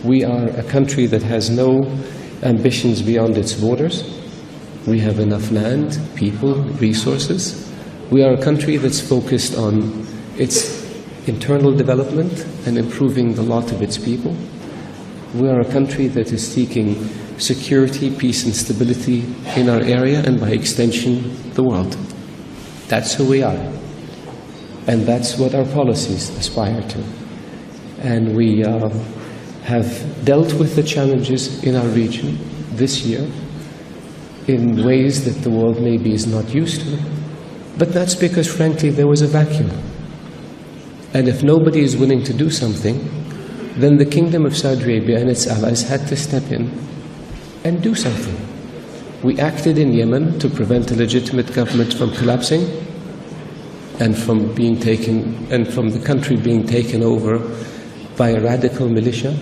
We are a country that has no ambitions beyond its borders. We have enough land, people, resources. We are a country that's focused on its internal development and improving the lot of its people. We are a country that is seeking security, peace and stability in our area and by extension the world. That's who we are. And that's what our policies aspire to. And we have dealt with the challenges in our region this year in ways that the world maybe is not used to. But that's because, frankly, there was a vacuum. And if nobody is willing to do something, then the Kingdom of Saudi Arabia and its allies had to step in and do something. We acted in Yemen to prevent a legitimate government from collapsing and from the country being taken over by a radical militia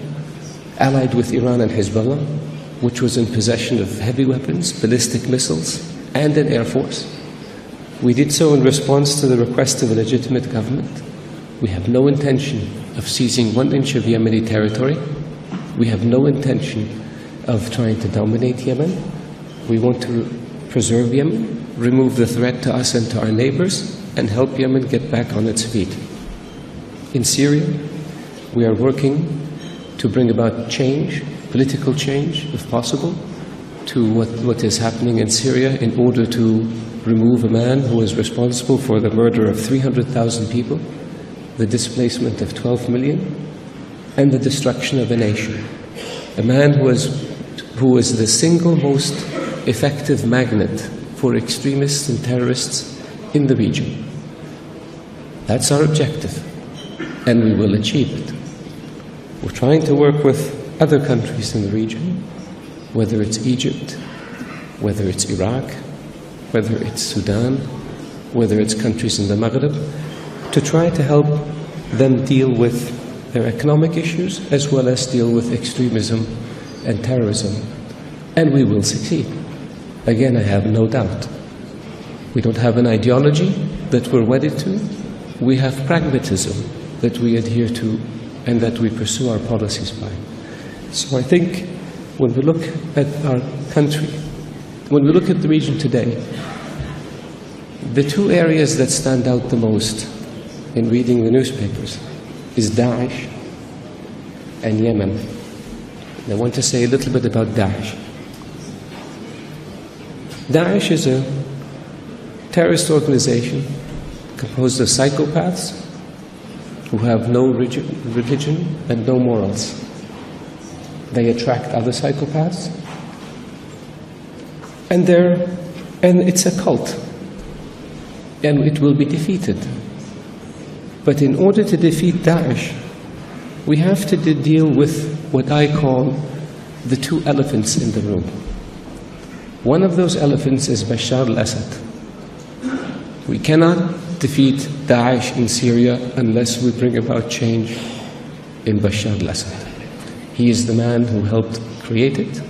allied with Iran and Hezbollah, which was in possession of heavy weapons, ballistic missiles, and an air force. We did so in response to the request of a legitimate government. We have no intention of seizing 1 inch of Yemeni territory. We have no intention of trying to dominate Yemen. We want to preserve Yemen, remove the threat to us and to our neighbors, and help Yemen get back on its feet. In Syria, we are working to bring about change, political change, if possible, to what is happening in Syria in order to remove a man who is responsible for the murder of 300,000 people, the displacement of 12 million, and the destruction of a nation. A man who is the single most effective magnet for extremists and terrorists in the region. That's our objective, and we will achieve it. We're trying to work with other countries in the region, whether it's Egypt, whether it's Iraq, whether it's Sudan, whether it's countries in the Maghreb, to try to help them deal with their economic issues as well as deal with extremism and terrorism. And we will succeed. Again, I have no doubt. We don't have an ideology that we're wedded to. We have pragmatism that we adhere to and that we pursue our policies by. So I think when we look at our country, when we look at the region today, the two areas that stand out the most in reading the newspapers is Daesh and Yemen. And I want to say a little bit about Daesh. Daesh is a terrorist organization composed of psychopaths who have no religion and no morals. They attract other psychopaths, and it's a cult, and it will be defeated. But in order to defeat Daesh, we have to deal with what I call the two elephants in the room. One of those elephants is Bashar al-Assad. We cannot defeat Daesh in Syria unless we bring about change in Bashar al-Assad. He is the man who helped create it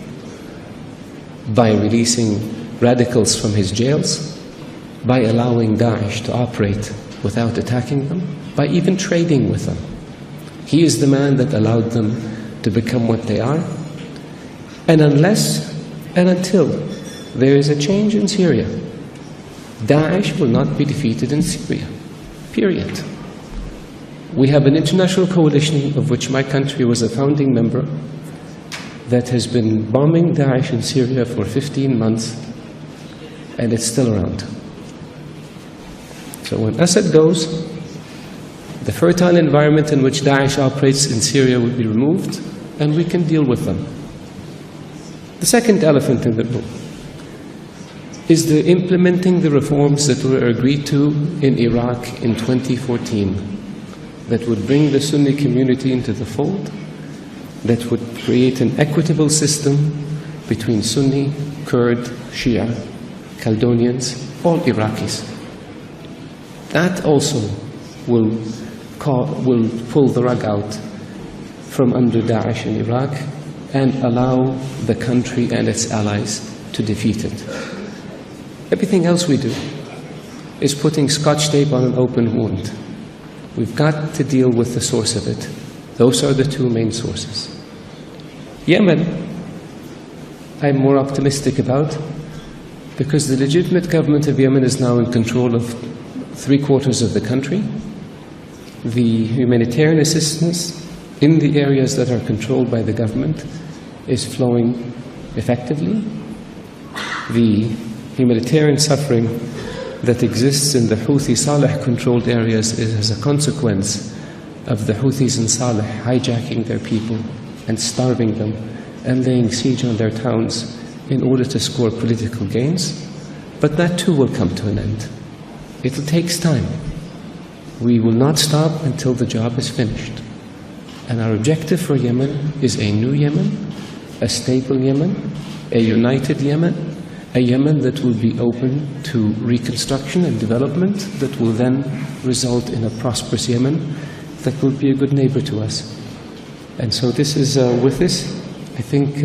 by releasing radicals from his jails, by allowing Daesh to operate without attacking them, by even trading with them. He is the man that allowed them to become what they are. And unless and until there is a change in Syria, Daesh will not be defeated in Syria, period. We have an international coalition of which my country was a founding member that has been bombing Daesh in Syria for 15 months, and it's still around. So when Assad goes, the fertile environment in which Daesh operates in Syria will be removed, and we can deal with them. The second elephant in the room is the implementing the reforms that were agreed to in Iraq in 2014 that would bring the Sunni community into the fold, that would create an equitable system between Sunni, Kurd, Shia, Caledonians, all Iraqis. That also will pull the rug out from under Daesh in Iraq and allow the country and its allies to defeat it. Everything else we do is putting Scotch tape on an open wound. We've got to deal with the source of it. Those are the two main sources. Yemen, I'm more optimistic about, because the legitimate government of Yemen is now in control of 3/4 of the country. The humanitarian assistance in the areas that are controlled by the government is flowing effectively. The humanitarian suffering that exists in the Houthi Saleh-controlled areas is as a consequence of the Houthis in Saleh hijacking their people and starving them and laying siege on their towns in order to score political gains. But that too will come to an end. It takes time. We will not stop until the job is finished. And our objective for Yemen is a new Yemen, a stable Yemen, a united Yemen, a Yemen that will be open to reconstruction and development, that will then result in a prosperous Yemen that will be a good neighbor to us. And so this is, with this, I think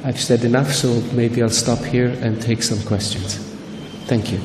I've said enough, so maybe I'll stop here and take some questions. Thank you.